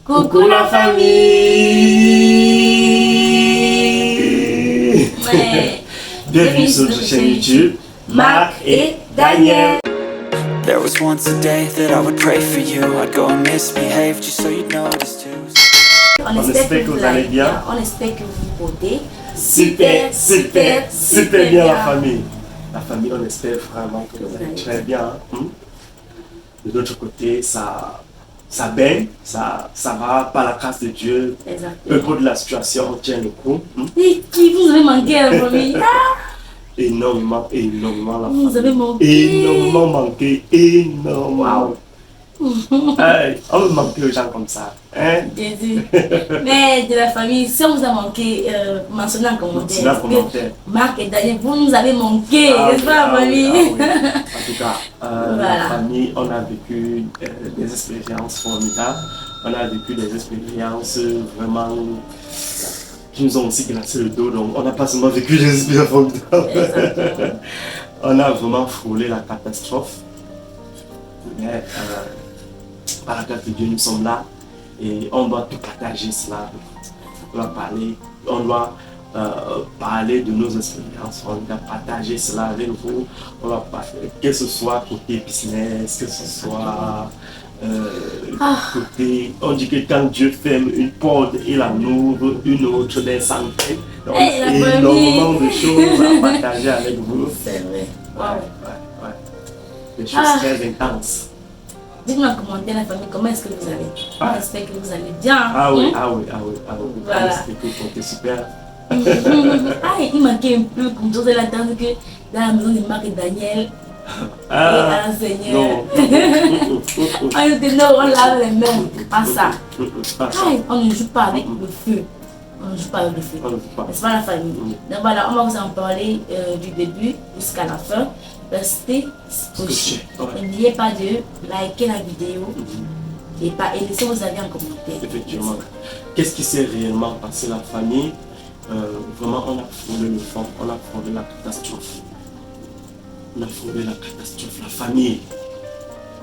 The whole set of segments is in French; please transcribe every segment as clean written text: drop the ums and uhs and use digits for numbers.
Coucou la famille. Ouais. Bienvenue sur notre chaîne YouTube, Marc et Daniel. There was once a day that I would pray for you. I'd go and misbehave just so you'd notice too. On espère que vous allez bien. On espère que vous vous portez Super bien la famille. La famille, on espère vraiment que vous allez très bien. De l'autre côté, ça baigne, ça va par la grâce de Dieu. Exactement. Peu importe la situation, on tient le coup. Et qui vous avez manqué à la famille? Énormément la famille. Vous avez manqué. Énormément manqué, énormément. Hey, on veut manquer aux gens comme ça. Hein? Jésus. Mais de la famille, si on vous a manqué, mentionnez en commentaire. Marc et Daniel, vous nous avez manqué, n'est-ce pas la famille? Oui. En tout cas, Voilà. la famille, on a vécu des expériences formidables. On a vécu des expériences vraiment qui nous ont aussi glacé le dos. Donc, on n'a pas seulement vécu des expériences formidables. Exactement. On a vraiment frôlé la catastrophe. Mais par la grâce de Dieu, nous sommes là et on doit tout partager cela. On doit parler de nos expériences, on doit partager cela avec vous. On va parler, que ce soit côté business, que ce soit côté. On dit que quand Dieu ferme une porte, il en ouvre une autre des centaines. Donc, énormément de choses à partager avec vous. C'est vrai. Ouais. Des choses très intenses. Dites-moi en commentaire la famille, comment est-ce que vous allez? On espère que vous allez bien. Ah oui. Voilà. C'était super. Il manquait un peu comme tout la tante que dans la maison de Marc et Daniel. Et à la Seigneur. On était là, on lave les mains. Pas ça. On ne joue pas avec le feu. On ne joue pas avec le feu. N'est-ce pas la famille? Donc voilà, on va vous en parler du début jusqu'à la fin. Restez scotchés. N'oubliez pas de liker la vidéo et laissez vos avis en commentaire. Effectivement. Qu'est-ce qui s'est réellement passé la famille? Vraiment, on a frôlé le fond, on a frôlé la catastrophe. On a frôlé la catastrophe, la famille.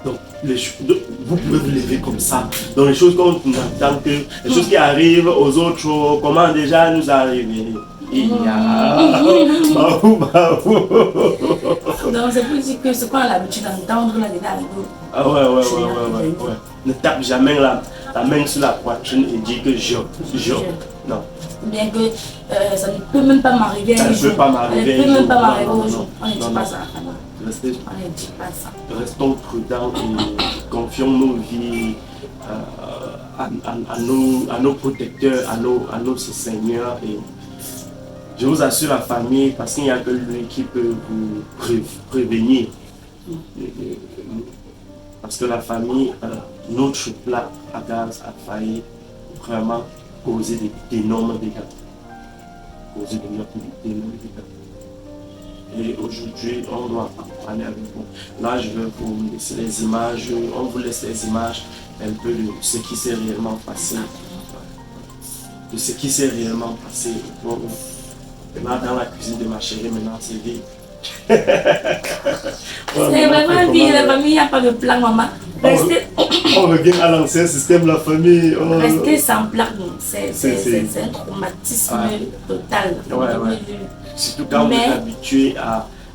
Donc, vous pouvez vous lever comme ça. Donc, les choses qu'on attend que, les choses qui arrivent aux autres, comment déjà nous arriver? Donc, c'est plus que ce qu'on a l'habitude d'entendre là dedans. Ouais. Ne tape jamais la main sur la poitrine et dis que je. Non. Bien que ça ne peut même pas m'arriver un jour. Ça ne peut pas m'arriver un jour. On ne dit pas ça. On ne dit pas ça. Restons prudents et confions nos vies à nos protecteurs, à nos seigneurs. Et je vous assure la famille, parce qu'il n'y a que lui qui peut vous prévenir. Parce que la famille, notre plat à gaz a failli vraiment causer d'énormes dégâts. Et aujourd'hui, on doit en parler avec vous. Là, je vais vous laisser les images. On vous laisse les images un peu de ce qui s'est réellement passé. Là, dans la cuisine de ma chérie, maintenant, c'est vide. C'est vraiment bien, la famille, il n'y a pas de plan, maman. On revient à l'ancien système, la famille. Rester sans plan, c'est un traumatisme total. Surtout quand vous êtes habitué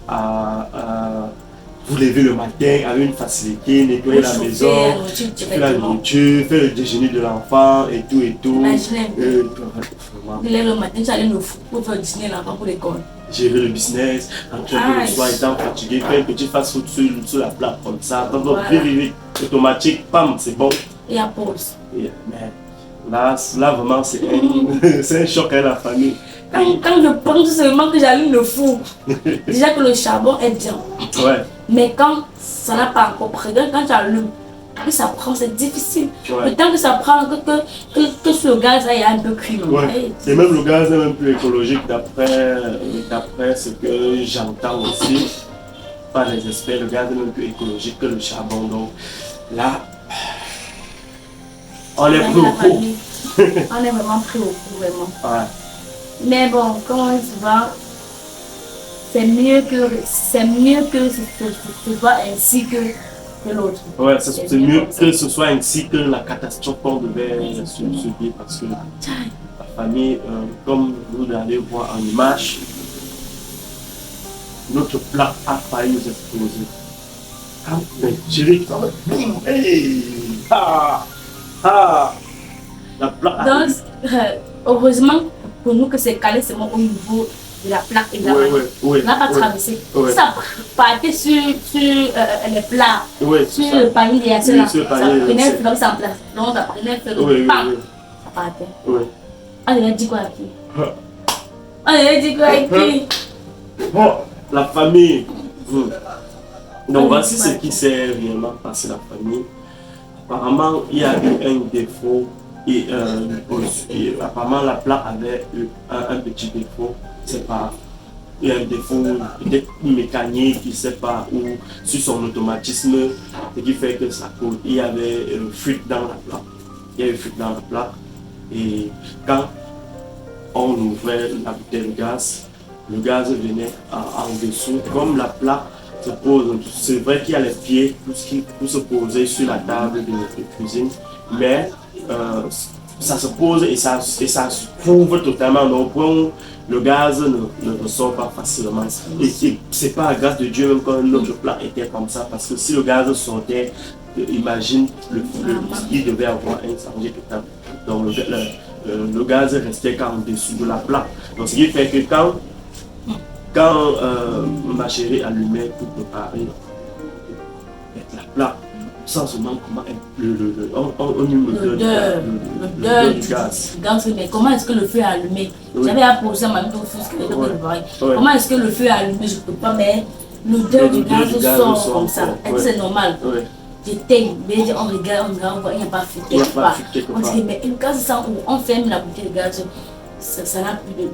à vous lever le matin avec une facilité, nettoyer la maison, faire la nourriture, faire le déjeuner de l'enfant et tout. Imaginez, vous lèvez le matin, tu allais nous foutre pour faire dîner l'enfant pour l'école. Gérer le business, rentrer le soir étant fatigué, faire un petit fast-food sur la plate comme ça, dans votre vie automatique, pam, c'est bon. Et à pause. Mais là vraiment, c'est un choc à la famille. Quand je pense seulement que j'allume le four, déjà que le charbon est bien. Ouais. Mais quand ça n'a pas encore pris, quand tu allumes, que ça prend, c'est difficile. Le temps que ça prend, que sur le gaz, il y a un peu cuit. Ouais. Et même le gaz n'est même plus écologique d'après ce que j'entends aussi par les experts. Le gaz est même plus écologique que le charbon. Donc là, on est pris au coup. On est vraiment pris au coup, vraiment. Ouais. Mais bon, comme on se voit, c'est mieux que ce soit ainsi que que l'autre. Ouais, c'est mieux que ce soit ainsi que la catastrophe qu'on devait subir parce que la famille, comme vous allez voir en image, notre plat a failli nous exploser. Ah, mais chérie, ça va. Hey, la plaque. Donc, heureusement pour nous que c'est calé seulement au niveau de la plaque et de la manette. On n'a pas traversé. Ça partait sur les plats, sur le panier derrière cela. Ça prenait feu, ça en place. Donc ça prenait feu, ça partait. On avait dit quoi à qui? On avait dit quoi à qui? Bon, la famille. Donc voici ce qui s'est réellement passé la famille. Apparemment, il y a eu un défaut et apparemment la plaque avait eu un petit défaut. C'est pas, il y a un défaut peut-être mécanique, je ne sais pas, ou sur son automatisme, ce qui fait que ça coule. Il y avait une fuite dans la plaque. Il y a une fuite dans la plaque. Et quand on ouvrait la bouteille de gaz, le gaz venait en dessous. Comme la plaque se pose, c'est vrai qu'il y a les pieds pour se poser sur la table de cuisine, mais ça se pose et ça se couvre totalement. Donc le gaz ne ressort pas facilement. Et c'est pas à grâce de Dieu même quand notre plat était comme ça, parce que si le gaz sortait, imagine, il devait avoir un incendie total. Donc le gaz restait qu'en dessous de la plaque. Donc ce qui fait que quand ma chérie allumait pour préparer la plaque, sans seulement comment on l'odeur du gaz. Mais comment est-ce que le feu est allumé? J'avais apposé ma main au fusque. Comment est-ce que le feu est allumé? Je ne peux pas, mais l'odeur du gaz sort comme ça. Est-ce que c'est normal? J'étais, on regarde, on voit, il n'y a pas feu quelque part. On dit, mais le gaz sent où? On ferme la bouteille de gaz. Ça n'a plus de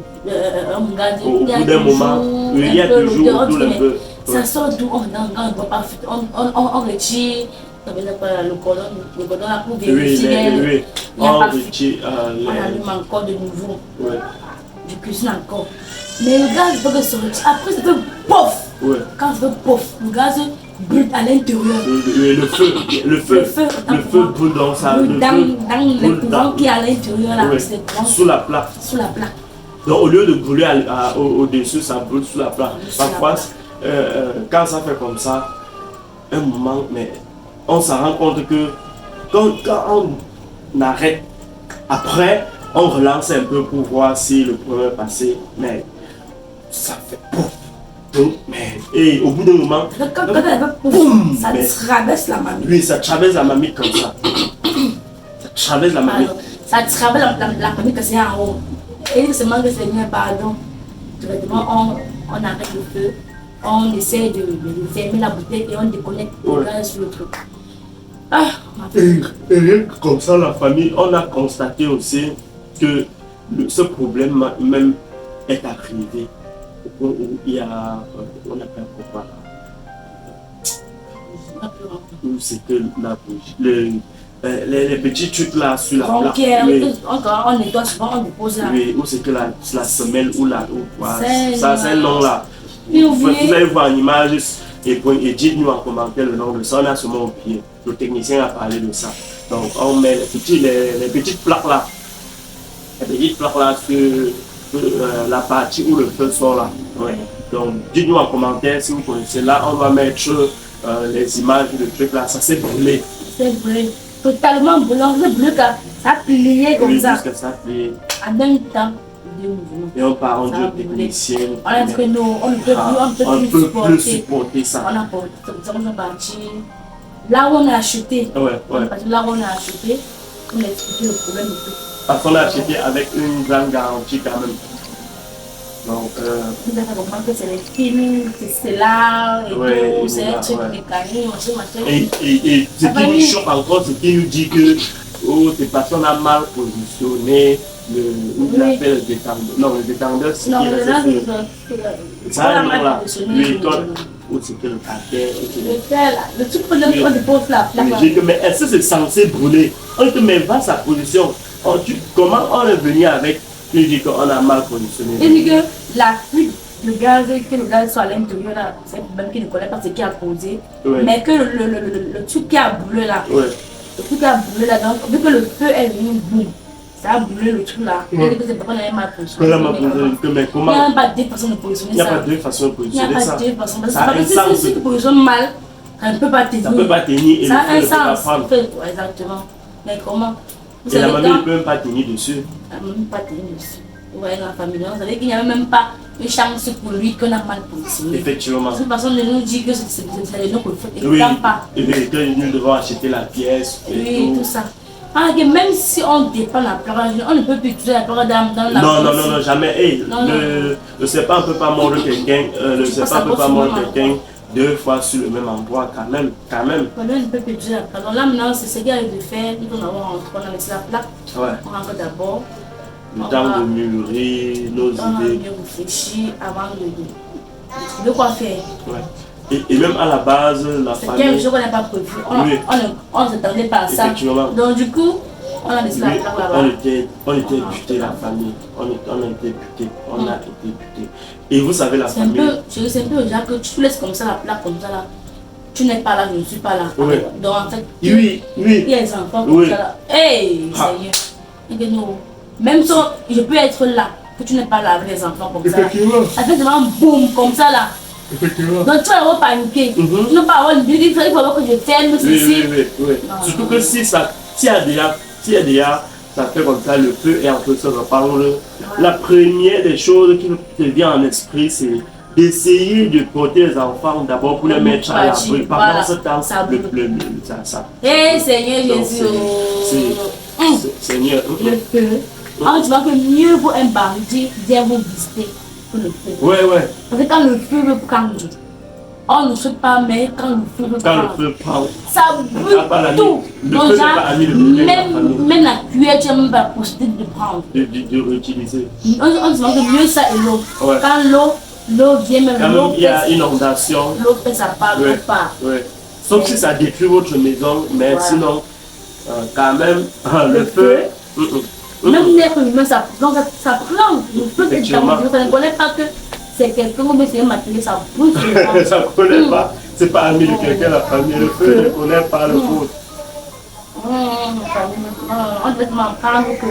gaz. Au bout d'un moment, il y a toujours tout le feu. Ça sort d'où? On ne voit pas feu. On retire. Le cordon là pour vérifier. On allume encore de nouveau. Je cuisine encore. Mais le gaz peut sortir. Après, ça fait pof. Quand ça fait pof, le gaz brûle à l'intérieur. Le feu brûle dans ça. Dans le courant qui est à l'intérieur là. Sous la plaque. Donc au lieu de brûler au-dessus, ça brûle sous la plaque. Parfois, quand ça fait comme ça, un moment, mais on se rend compte que quand on arrête, après on relance un peu pour voir si le problème est passé, mais ça fait pouf. Et au bout d'un moment, boum, ça traverse la mamie. Oui, ça traverse la mamie comme ça. Ça traverse la mamie. Ça traverse la mamie que c'est en haut. Et seulement que c'est bien, pardon. Directement, on arrête le feu. On essaie de fermer la bouteille et on déconnecte le gaz sur le truc. Et comme ça, la famille, on a constaté aussi que ce problème même est arrivé. Où il y a, on appelle quoi, où c'est que la bougie, les petits trucs là sur la plaque. On nettoie souvent, on dépose là. Oui, où c'est que la semelle ou la ça c'est un nom là. Vous allez voir en image et dites-nous en commentaire le nom de ça. On a seulement au pied. Le technicien a parlé de ça. Donc on met les petites plaques là. Les petites plaques là sur la partie où le feu sort là. Donc dites-nous en commentaire si vous connaissez là. On va mettre les images de trucs là. Ça s'est brûlé. C'est brûlé. Totalement brûlé. C'est brûlé ça a plié comme ça. Ça a plié. En même temps. Et on parle de technicien. On a dit que nous, on ne peut plus supporter ça. On a parti là où on a acheté. Là où on a acheté, on a expliqué le problème. Parce qu'on a acheté avec une grande garantie quand même. Donc, vous avez compris que c'est les films, c'est là, et tout, c'est un truc mécanique, et ce qui nous choque encore, c'est qu'il nous dit que ces personnes ont mal positionné il appelle le détendeur. Non, le détendeur, c'est qui reste ça a un nom là. Ou c'est que le paquet. Le truc qu'on dépose là. Mais est-ce que c'est censé brûler? On te met pas sa position. Comment on est venu avec, il dit qu'on a mal positionné? Il dit que la fuite le gaz soit à l'intérieur là, c'est même qu'il ne connaît pas ce qui a posé. Ouais. Mais que le truc qui a brûlé là, Ouais. le truc qui a brûlé là, donc vu que le feu est venu, boum, ça a brûlé le truc là. Il dit que c'est pas qu'on avait mal positionné. Mais Il n'y a comment? même pas deux façons de positionner Il n'y a ça. pas deux façons de Il n'y a positionner pas ça. deux façons. Parce Ça a un que sens. si tu positionnes mal, ça ne peut pas tenir. Ça ne peut pas tenir et Ça a le un feu ne peut pas sens. prendre. Ouais, exactement. Mais comment? Vous Et la savez, mamie ne quand- peut même pas tenir dessus. elle n'a même pas tenu dessus. Vous voyez dans la famille, vous savez qu'il n'y a même pas une chance pour lui qu'on a mal positionné. Effectivement. Cette personne de nous dit que c'est le nom qu'on fait et Oui. ne pas. Et que nous devons acheter la pièce. Et Oui, tout ça. Alors que même si on dépend la plaque, on ne peut plus utiliser la plaque dans la Non, jamais. Hey, Non, le serpent ne peut pas mordre quelqu'un. Le serpent ça ne peut pas vaut mordre souvent quelqu'un deux fois sur le même endroit, quand même. On ne peut plus utiliser la plaque. Donc là maintenant, c'est ce qu'il y a de faire. Nous devons rentrer, on a laissé la plaque. Ouais. On rentre d'abord. Le temps de mûrir nos On a idées. bien réfléchi avant de trouver quoi faire. Ouais. Et même à la base, la C'est quelque famille. chose qu'on n'a pas prévu. Oui. On ne s'attendait pas à ça. Effectivement. Donc du coup, on a laissé la Oui, plaque là-bas. on était butés, la famille. On a été butés. On a été butés. Et vous savez, la C'est un famille. peu, chérie, c'est un peu déjà que tu laisses comme ça la plaque comme ça là. Tu n'es pas là, je ne suis pas là. Oui. Donc en fait, Oui, il oui. y a des enfants comme Oui. ça là. Hey, Ah. Seigneur. Et que nous, même si je peux être là, que tu n'es pas là avec les enfants comme ça. Effectivement. Ça fait vraiment boum comme ça là. Effectivement. Donc tu vas avoir paniqué. Mhm. Tu n'as pas avoir une il faut avoir que je ferme Oui, ceci. oui. Non, Surtout non. que s'il y a déjà, ça fait comme ça, le feu est en train de se répandre. La première des choses qui te vient en esprit, c'est d'essayer de porter les enfants d'abord pour les mettre à l'abri. Pendant Voilà. ce temps, Ça brûle. ça. Hey Seigneur Donc, Jésus. Seigneur. Le feu. On dit que mieux vaut un bandit vient vous visiter que le feu. Ouais. Parce que quand le feu veut prendre, on ne sait pas, mais quand le feu veut Quand prendre, le feu prend, ça Ah, pas brûle l'ami. tout. Le Donc, feu n'est genre, pas ami, le feu n'est pas famille. même la cuillère, tu n'as même pas la possibilité de prendre. de réutiliser. On dit que mieux ça et l'eau. Ouais. Quand l'eau vient, même Quand l'eau même, il y a inondation. l'eau fait sa part, l'eau part. Ouais. Sauf si ça détruit votre maison, mais Voilà. sinon, quand même, le Le feu. Même l'être humain, ça prend. Le feu est Effectivement. dangereux. Ça ne connaît pas que c'est quelqu'un ou bien c'est un matériel, ça brûle. Ça ne connaît pas. C'est pas ami de quelqu'un, la famille. Le feu ne connaît pas le feu. On devait m'en prendre que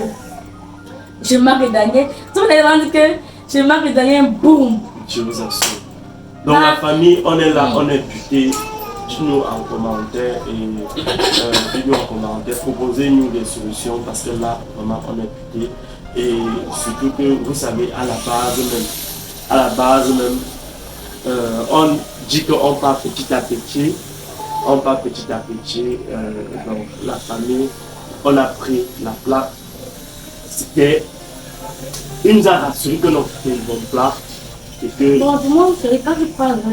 je marque Daniel. Tout le monde dit que je marque Daniel, boum. Je vous assure. Donc, la famille, on est là, on est buté. Dites-nous en commentaire proposez-nous des solutions parce que là, vraiment, on est buté. Et surtout que vous savez, à la base même, on dit qu'on part petit à petit. On part petit à petit. Donc, la famille, on a pris la plaque. Il nous a rassuré que non, c'était une bonne plaque. Et que, Bon, du moins, c'est quand tu prends le plan,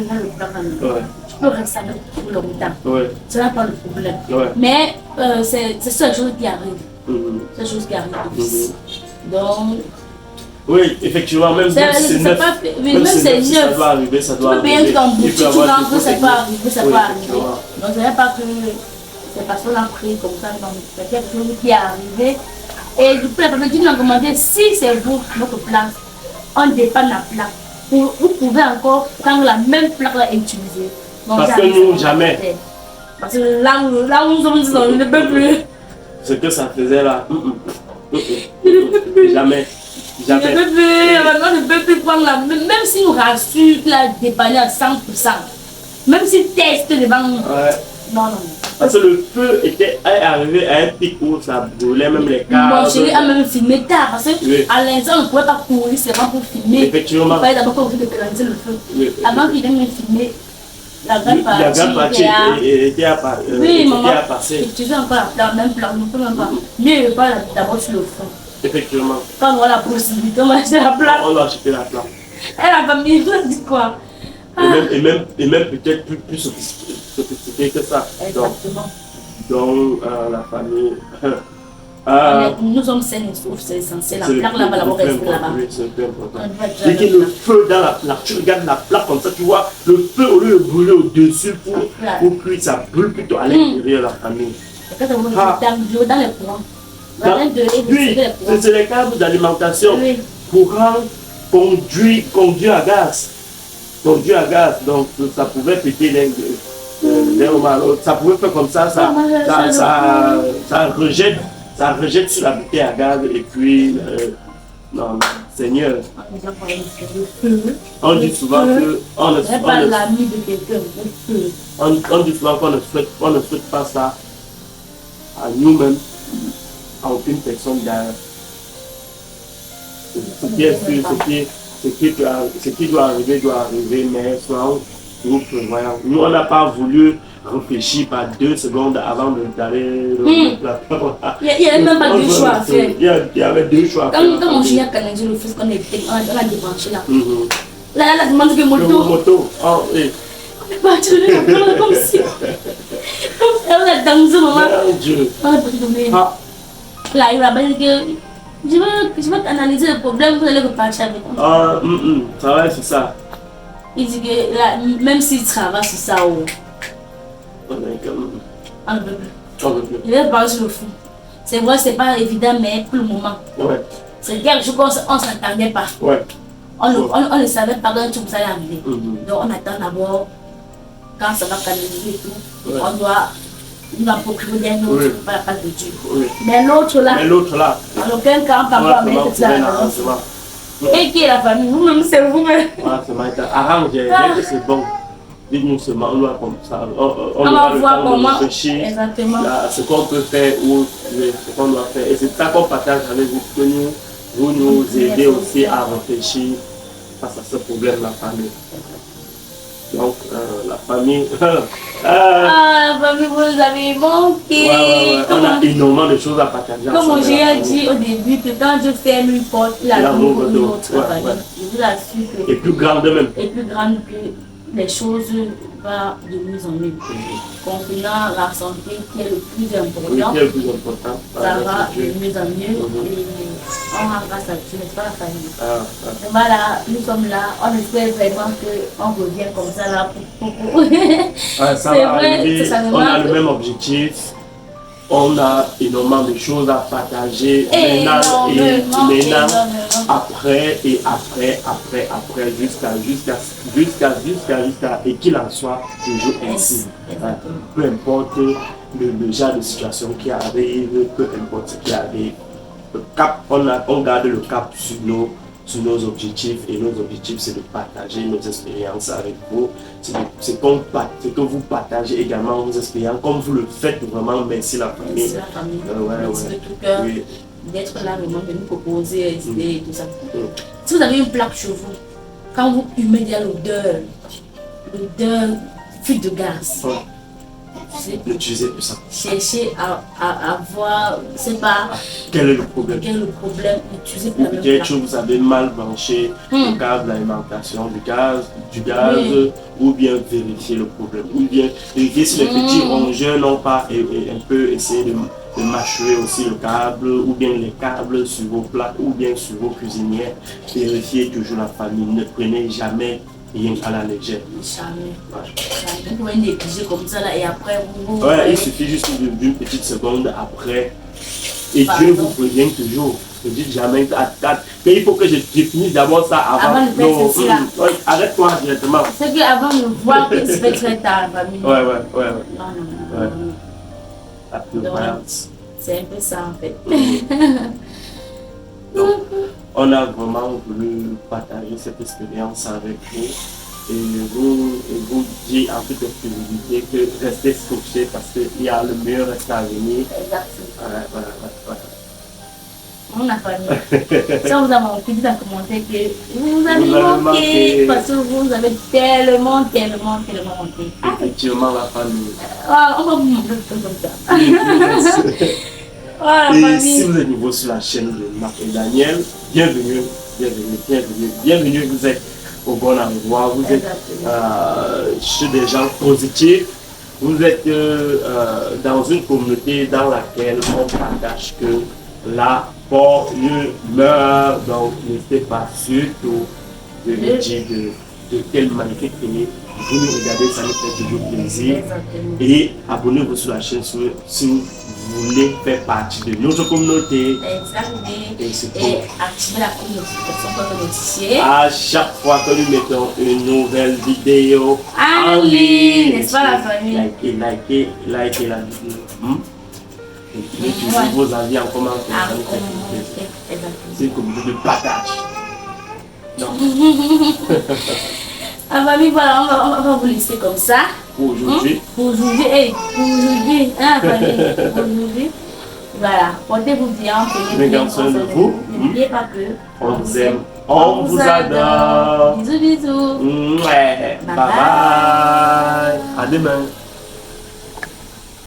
ouais, tu peux rester avec pour longtemps. ouais, Ce n'est pas le problème. ouais. Mais c'est cette chose qui arrive. Mhm. C'est chose qui arrive aussi. Donc, Oui, effectivement, même si c'est neuf, pas, oui, même même si c'est neuf, si ça neuf. doit arriver, ça Tu doit peux payer arriver. ton Il boutique, peut y tu avoir rentres, des ça peut techniques. arriver, ça Oui, peut arriver. effectivement. Donc, ce n'est pas que c'est parce qu'on a pris comme ça, donc c'est quelque chose qui est arrivé. Et du coup, la personne qui nous a demandé si c'est vous, notre place, on dépend de la plaque. Vous pouvez encore prendre la même plaque là et utiliser. Donc, Parce que nous, jamais. Parce que là où nous sommes, on ne peut plus. Ce que ça faisait là, jamais. On Jamais. ne peut plus, on ne peut plus prendre la même si nous rassure qu'il a dépanné à 100%. Même si teste devant nous. Ouais. Non. Parce que le feu est arrivé à un pic où ça brûlait même les Mon câbles. chéri a même filmé tard parce qu'à Oui. l'instant on ne pouvait pas courir seulement pour filmer. Effectivement. Il fallait d'abord qu'on de canaliser le feu. Oui. Avant qu'il vienne me filmer, la grande La grande partie était à Oui, maman. passer. Tu fais encore la même plan, on ne peut même pas. Mieux il va d'abord sur le fond. Effectivement. Quand on aura la possibilité, on va acheter la plaque. On a acheté la plaque. Et la famille, on dit quoi? Et même peut-être plus sophistiqué que ça. Exactement. Donc la famille. Nous sommes sains et saufs, c'est essentiel. La plaque là-bas, la c'est reste là-bas. Oui, c'est très important. On doit être Dès qu'il y a le feu dans la plaque, tu regardes la plaque comme ça, tu vois le feu au lieu de brûler au-dessus pour que ça brûle plutôt à l'intérieur de la famille. Quand on va dans les courants. Oui, c'est les câbles d'alimentation. Oui. Courant, conduit à gaz. Conduit à gaz. Donc ça pouvait péter d'un moment à l'autre. Ça pouvait faire comme ça, ça rejette sur la bouteille à gaz et puis non, Seigneur. On dit souvent que on dit souvent qu'on ne souhaite pas ça à nous-mêmes, à aucune personne derrière. Ce qui doit arriver, mais soyons nous prévoyants. Nous, on n'a pas voulu réfléchir par 2 secondes avant d'aller. Il n'y avait même pas 2 choix à faire. Il y avait 2 choix à faire. Quand mon chien a canalisé le fils qu'on a débranché là. Là, elle a demandé que moto. Oh, oui. On est parti comme si. Elle a dansé, maman. Mon Dieu. Là, il va dire que je veux analyser le problème, vous allez repartir avec moi. Travaille sur ça. Il dit que là, même s'il travaille sur ça, on ne peut plus. Il va parler sur le fond. C'est vrai, c'est pas évident, mais pour le moment. Ouais. C'est quelque chose qu'on ne s'attendait pas. Ouais. On ne savait pas quand tout ça allait arriver. Donc on attend d'abord quand ça va canaliser et tout. Ouais. On doit procurer des autres pour la passe de Dieu. Oui. Mais l'autre là, en aucun cas, on ne peut pas mettre ça à et qui est la famille? Vous-même, c'est vous-même. Arrangez, c'est bon. Dites-nous seulement, on doit comme ça. On va voir comment. Exactement. Ce qu'on peut faire ou ce qu'on doit faire. Et c'est ça qu'on partage avec vous, que vous nous aidez aussi à réfléchir face à ce problème de la famille. Donc, la famille. La famille, vous avez manqué. On a énormément de choses à partager. Comme j'ai dit au début, que quand je ferme une porte, la ouvre une autre. Je vous assure que. Et plus grande même. Et plus grande que les choses vont de mieux en mieux. Concernant la santé qui est le plus important. Ça va de mieux en mieux. Et on rend grâce à Dieu, n'est-ce pas, la famille? Voilà, nous sommes là. On espère vraiment qu'on revient comme ça là. Ça va arriver. On a le même objectif. On a énormément de choses à partager. Maintenant, après, jusqu'à, et qu'il en soit toujours ainsi. Peu importe le genre de situation qui arrive, peu importe ce qui arrive, on garde le cap sur nos objectifs, et nos objectifs c'est de partager nos expériences avec vous, c'est que vous partagez également vos expériences comme vous le faites vraiment. Merci la famille. Merci la famille. Merci de tout cœur d'être là vraiment, de nous proposer des idées et tout ça. Si vous avez une plaque chez vous, quand vous fumez, il y a l'odeur fuite de gaz. L'utiliser pour ça. Cherchez à voir, je ne sais pas. Quel est le problème? Utilisez pour la même peut-être que vous avez mal branché le câble d'alimentation du gaz, ou bien vérifier le problème, ou bien vérifier si les petits rongeurs n'ont pas un peu essayé de mâcher aussi le câble, ou bien les câbles sur vos plaques, ou bien sur vos cuisinières. Vérifiez toujours la famille, ne prenez jamais rien à la légère. Jamais. Vous pouvez négliger comme ça là, et après vous. Il suffit juste d'une petite seconde après. Et Dieu vous prévient toujours. Ne dites jamais mais il faut que je finisse d'abord ça avant. De faire ceci là. Arrête-toi directement. C'est qu'avant de voir que tu fais très tard, famille. Non. C'est un peu ça en fait. Donc, on a vraiment voulu partager cette expérience avec vous et vous dire en toute exclusivité que restez scotché parce qu'il y a le meilleur reste à venir. Exactement. On a famille. Ça vous a manqué, dites en commentaire que vous avez manqué parce que vous avez tellement manqué. Effectivement, la famille. On va vous montrer comme ça. Et si vous êtes nouveau sur la chaîne de Marc et Daniel, bienvenue, vous êtes au bon endroit, vous êtes chez des gens positifs, vous êtes dans une communauté dans laquelle on partage que la bonne humeur, donc n'hésitez pas surtout de de quelle mannequin est. Vous nous regardez, ça nous fait toujours plaisir. Exactement. Et abonnez-vous sur la chaîne si vous voulez faire partie de notre communauté. Exactement. Et Et activez la notification pour vous notifier. à chaque fois que nous mettons une nouvelle vidéo En ligne, n'est-ce pas la famille? Likez la vidéo. Et mettez vos avis en commentaire. C'est une communauté de partage. Non. Ah famille, voilà, on va vous laisser comme ça. Pour aujourd'hui. Pour aujourd'hui, hein, famille, pour aujourd'hui. Voilà, portez-vous bien, Prenez bien soin de vous. N'oubliez pas que On vous aime, on vous adore. Bisous, bisous. Ouais. Bye bye. À demain.